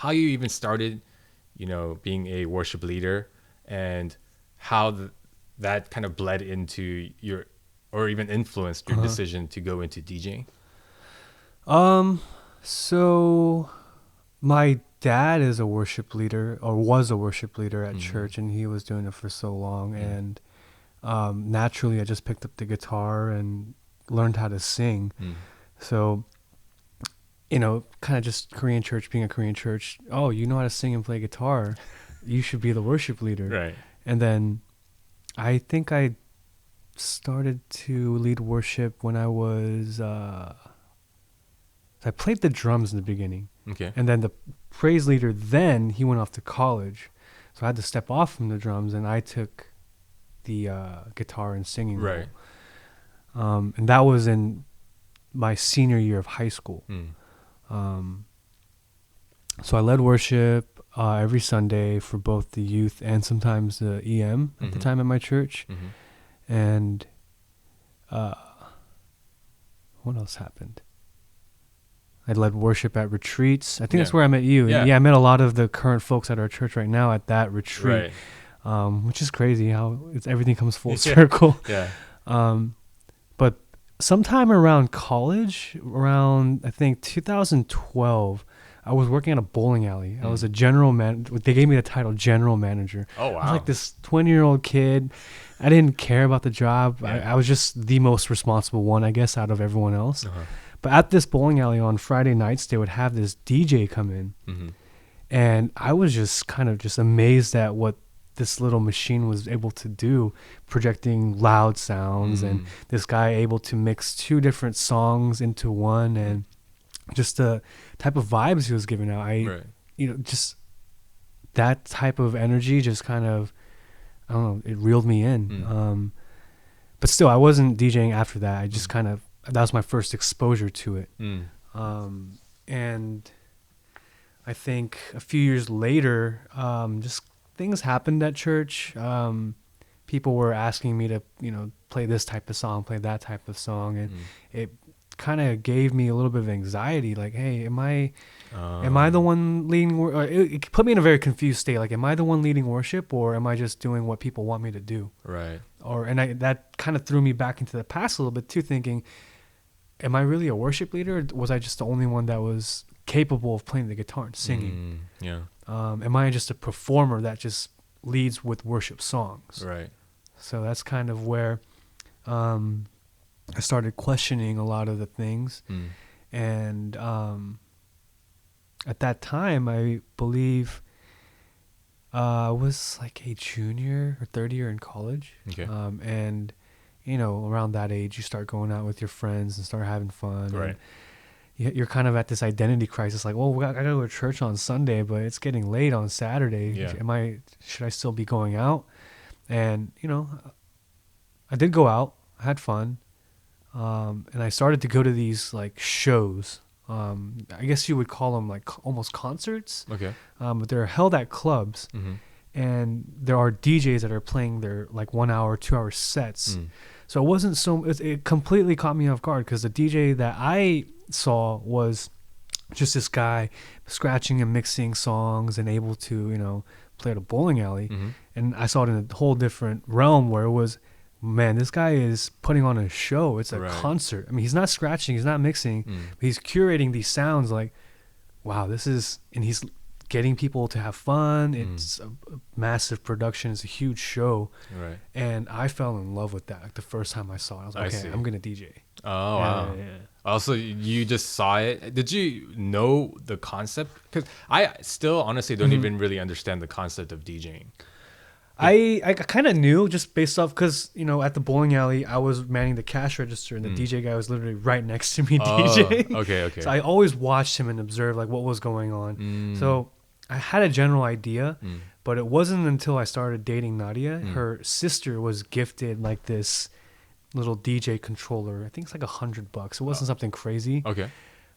how you even started, being a worship leader, and how that kind of bled into your, or even influenced your decision to go into DJing. So my dad is a worship leader, or was a worship leader at church, and he was doing it for so long. And naturally, I just picked up the guitar and learned how to sing. So, kind of just Korean church, being a Korean church, oh, you know how to sing and play guitar, you should be the worship leader. Right. And then I think I started to lead worship when I was, I played the drums in the beginning. Okay. And then the praise leader, then he went off to college. So I had to step off from the drums, and I took the guitar and singing Right. role. And that was in my senior year of high school. So I led worship every Sunday for both the youth and sometimes the EM at the time at my church. And what else happened? I led worship at retreats. I think that's where I met you. Yeah. Yeah, I met a lot of the current folks at our church right now at that retreat, Right. Which is crazy how everything comes full circle. Yeah. But sometime around college, around I think 2012, I was working at a bowling alley. I was a general man. They gave me the title general manager. Oh, wow. I was like this 20-year-old kid. I didn't care about the job. Yeah. I was just the most responsible one, I guess, out of everyone else. But at this bowling alley on Friday nights, they would have this DJ come in. And I was just kind of just amazed at what this little machine was able to do, projecting loud sounds, and this guy able to mix two different songs into one, and just the type of vibes he was giving out. Just that type of energy just kind of, I don't know, it reeled me in. But still, I wasn't DJing after that. I just kind of, that was my first exposure to it. And I think a few years later, just things happened at church. People were asking me to, play this type of song, play that type of song. And it kind of gave me a little bit of anxiety. Like, hey, am I the one leading? It put me in a very confused state. Like, am I the one leading worship, or am I just doing what people want me to do? Right. That kind of threw me back into the past a little bit too, thinking, am I really a worship leader, or was I just the only one that was capable of playing the guitar and singing? Am I just a performer that just leads with worship songs? Right. So that's kind of where I started questioning a lot of the things. And at that time, I believe I was like a junior or third year in college. Okay. And, around that age, you start going out with your friends and start having fun. Right. And you're kind of at this identity crisis, like, well, I gotta go to church on Sunday, but it's getting late on Saturday. Yeah. Should I still be going out? And, I did go out. I had fun. And I started to go to these like shows. I guess you would call them like almost concerts. Okay. But they're held at clubs. And there are DJs that are playing their like 1 hour, 2 hour sets. So it wasn't it completely caught me off guard, because the DJ that I saw was just this guy scratching and mixing songs and able to, play at a bowling alley. And I saw it in a whole different realm where it was, man, this guy is putting on a show. It's a concert. I mean, he's not scratching, he's not mixing, but he's curating these sounds like, wow, and he's getting people to have fun. It's a massive production. It's a huge show. Right. And I fell in love with that. Like the first time I saw it, I was like, okay, I'm going to DJ. Oh, wow. Yeah. Also, you just saw it. Did you know the concept? Because I still honestly don't even really understand the concept of DJing. I kind of knew just based off, because, at the bowling alley, I was manning the cash register, and the DJ guy was literally right next to me DJing. Okay. So I always watched him and observed like what was going on. So I had a general idea, but it wasn't until I started dating Nadia. Her sister was gifted like this little DJ controller. I think it's like $100. It wasn't something crazy. Okay.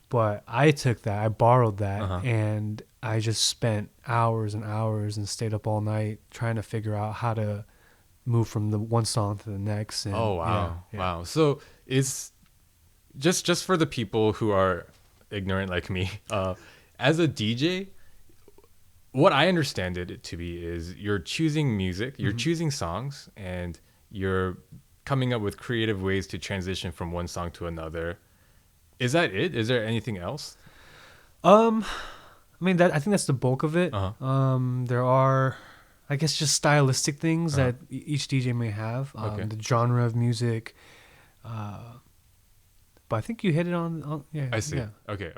But I took that, I borrowed that, and I just spent hours and hours and stayed up all night trying to figure out how to move from the one song to the next. And, oh, wow. Yeah. Wow. So it's just for the people who are ignorant like me, as a DJ, what I understand it to be is you're choosing music, you're choosing songs, and you're coming up with creative ways to transition from one song to another. Is that it? Is there anything else? I mean, that I think that's the bulk of it. There are, I guess, just stylistic things that each DJ may have. The genre of music. But I think you hit it on yeah. I see. Yeah. Okay.